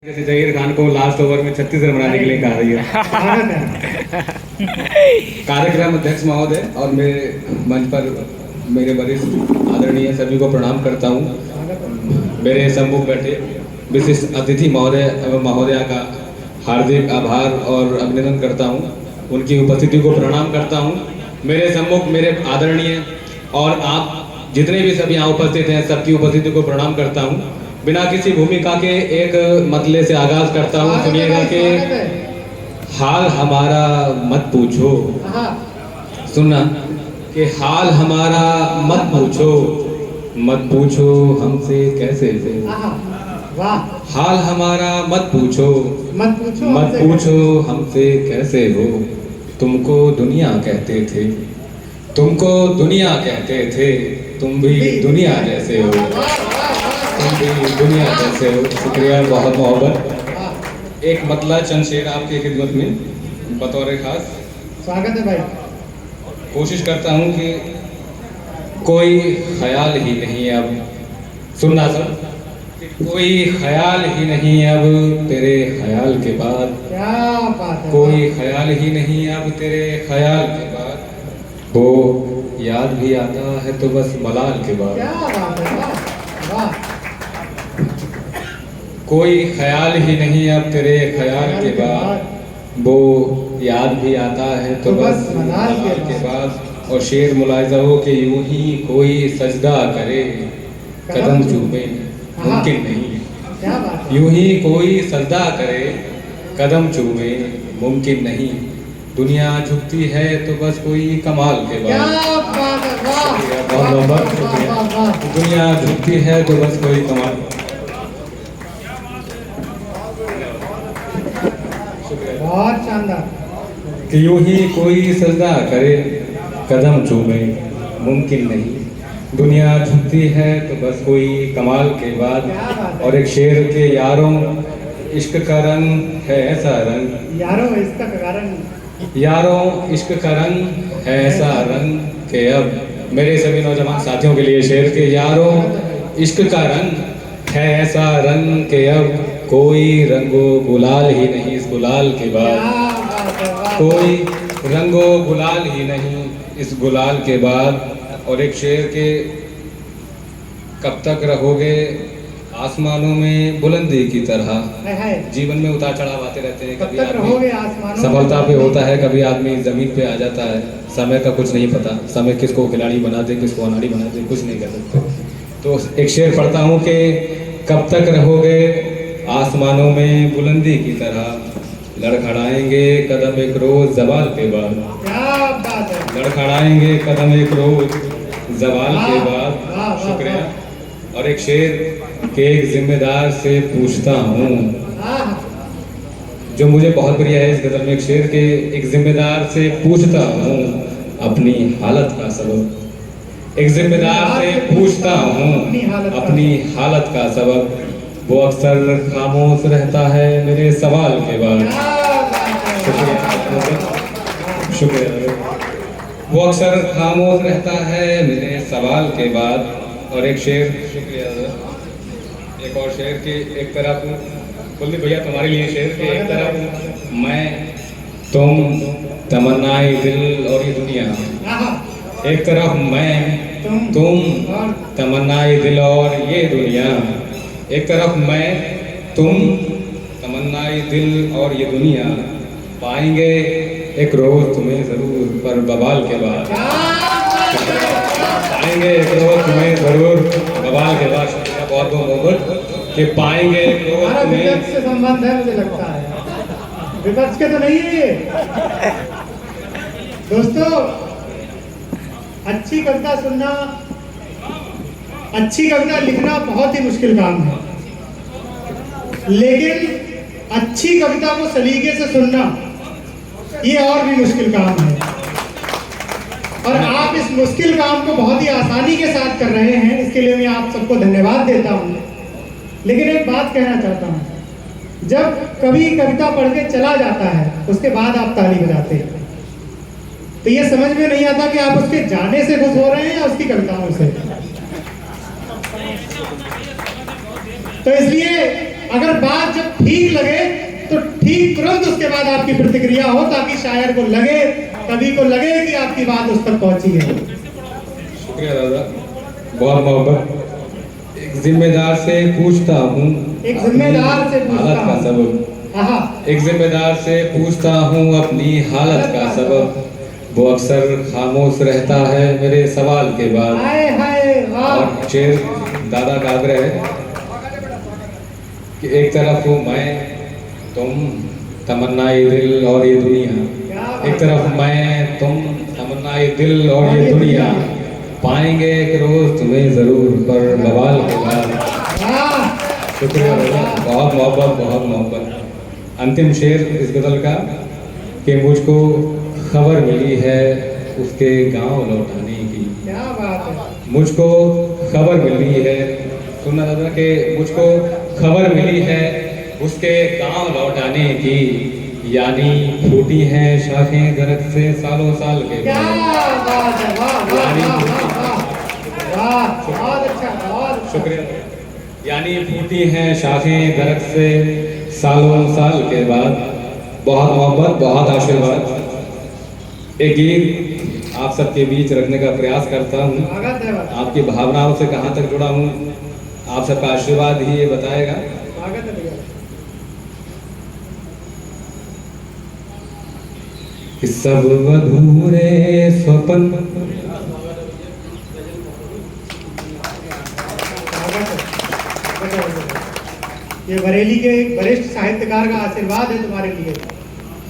जैसे जहीर खान को last over में 36 रन बनाने के लिए कहा रही है। कार्यक्रम अध्यक्ष महोदय और मेरे मंच पर मेरे वरिष्ठ आदरणीय सभी को प्रणाम करता हूँ। मेरे सम्मुख बैठे विशिष्ट अतिथि महोदय एवं महोदया का हार्दिक आभार और अभिनंदन करता हूँ। उनकी उपस्थिति को प्रणाम करता हूँ। मेरे सम्मुख मेरे आदरणीय और आप जितने भी सब यहाँ उपस्थित हैं सबकी उपस्थिति को प्रणाम करता हूँ। बिना किसी भूमिका के एक मतले से आगाज करता हूँ। सुनिएगा कि हाल हमारा मत पूछो, सुनना कि हाल हमारा मत पूछो हमसे कैसे थे। हाल हमारा मत पूछो हमसे कैसे हो। तुमको दुनिया कहते थे, तुम भी दुनिया जैसे हो, शुक्रिया, बहुत मोहब्बत। एक मतला चंद शेर आपकी खिदमत में बतौर खास स्वागत है भाई। कोशिश करता हूँ कि कोई ख्याल ही नहीं अब, सुनना सर, कोई ख्याल ही नहीं अब तेरे ख्याल के बाद। क्या बात है। कोई ख्याल ही नहीं अब तेरे ख्याल के बाद। वो याद भी आता है तो बस मलाल के बाद। क्या बात है, वाह। कोई ख्याल ही नहीं अब तेरे ख्याल के बाद। वो याद भी आता है तो बस मलाल के बाद। और शेर मुलाहिजा हो कि यूं ही कोई सजदा करे कदम चूमे मुमकिन नहीं। क्या बात है। यूं ही कोई सजदा करे कदम चूमे मुमकिन नहीं। दुनिया झुकती है तो बस कोई कमाल के क्या बाद। बात है, वाह। बहुत बहुत शुक्रिया। दुनिया झुकती है तो बस कोई कमाल। बहुत शानदार। कि यूं ही कोई सजदा करे कदम चूमे मुमकिन नहीं। दुनिया झुकती है तो बस कोई कमाल के बाद। और एक शेर के यारों इश्क का रंग है ऐसा रंग। यारों इसका कारण यारों इश्क का रंग है ऐसा रंग के अब। मेरे सभी नौजवान साथियों के लिए शेर के यारों इश्क का रंग है ऐसा रंग के अब। कोई रंगो गुलाल ही नहीं इस गुलाल के बाद। कोई रंगो गुलाल ही नहीं इस गुलाल के बाद। और एक शेर के कब तक रहोगे आसमानों में बुलंदी की तरह। जीवन में उतार चढ़ाव आते रहते हैं। कभी आदमी सफलता पे होता है, कभी आदमी जमीन पे आ जाता है। समय का कुछ नहीं पता, समय किसको खिलाड़ी बना दे किसको अनाड़ी बना दे कुछ नहीं कर सकते। तो एक शेर पढ़ता हूँ कि कब तक रहोगे आसमानों में बुलंदी की तरह। लड़खड़ाएंगे कदम एक रोज जवाल के बाद। लड़खड़ाएंगे कदम एक रोज जवाल के बाद। शुक्रिया। और एक शेर के एक जिम्मेदार से पूछता हूँ, जो मुझे बहुत प्रिय है इस गजल में। एक शेर के एक जिम्मेदार से पूछता हूँ अपनी हालत का सबब। एक जिम्मेदार से पूछता हूँ अपनी हालत का सबब। वो अक्सर खामोश रहता है मेरे सवाल के बाद। शुक्रिया। वो अक्सर खामोश रहता है मेरे सवाल के बाद। और एक शेर, शुक्रिया। एक और शेर की एक तरफ कुलदीप भैया तुम्हारे लिए शेर की एक तरफ मैं तुम तमन्नाए दिल और ये दुनिया। एक तरफ मैं तुम तमन्नाए दिल और ये दुनिया। एक तरफ मैं तुम तमन्नाए दिल और ये दुनिया। पाएंगे एक रोज तुम्हें जरूर पर बवाल के बाद। पाएंगे एक रोज तुम्हें जरूर बवाल के बाद। बहुत बहुत मोहब्बत कि पाएंगे एक रोज तुम्हें। विपक्ष से संबंध है मुझे लगता है, विपक्ष के तो नहीं है दोस्तों। अच्छी कविता सुनना, अच्छी कविता लिखना बहुत ही मुश्किल काम है, लेकिन अच्छी कविता को सलीके से सुनना ये और भी मुश्किल काम है। और आप इस मुश्किल काम को बहुत ही आसानी के साथ कर रहे हैं, इसके लिए मैं आप सबको धन्यवाद देता हूँ। लेकिन एक बात कहना चाहता हूँ, जब कभी कविता पढ़ के चला जाता है उसके बाद आप ताली बजाते हैं तो ये समझ में नहीं आता कि आप उसके जाने से खुश हो रहे हैं या उसकी कविताओं से। तो इसलिए अगर बात जब ठीक लगे तो ठीक तुरंत उसके बाद आपकी प्रतिक्रिया हो, ताकि शायर को लगे, कवि को लगे कि आपकी बात उस तक पहुंची है। शुक्रिया दादा, बहुत मोहब्बत। एक जिम्मेदार से पूछता हूँ, एक जिम्मेदार से पूछता हालत का हूँ। सबब। आहा, एक जिम्मेदार से पूछता हूँ अपनी हालत का सबब, वो अक्सर खामोश रहता है मेरे सवाल के बाद। हाय हाय वाह। और शेर दादा का आग्रह है कि एक तरफ हूँ मैं, तुम, तमन्नाए दिल और ये दुनिया। एक तरफ मैं, तुम, तमन्नाए दिल और ये दुनिया। पाएंगे एक रोज तुम्हें जरूर, पर बवाल के बाद। वाह, शुक्रिया दादा, बहुत मोहब्बत, बहुत मोहब्बत। अंतिम शेर इस गजल का कि मुझको खबर मिली है उसके गांव लौटाने की। क्या बात है। मुझको खबर मिली है, सुनना दादा, कि मुझको खबर मिली है उसके गांव लौटाने की, यानी फूटी हैं शाखें दरख्त से सालों साल के क्या बाद। बात है, वाह वाह वाह वाह वाह, बहुत अच्छा, बहुत अच्छा। शुक्रिया। यानी फूटी हैं शाखें दरख्त से सालों साल के बाद। बहुत मोहब्बत, बहुत आशीर्वाद। एक गीत आप सबके बीच रखने का प्रयास करता हूँ। स्वागत है, आपकी भावनाओं से कहाँ तक जुड़ा हूँ, आप सबका आशीर्वाद ही ये बताएगा। स्वागत है भैया। कि सब अधूरे स्वप्न, ये बरेली के एक वरिष्ठ साहित्यकार का आशीर्वाद है तुम्हारे लिए।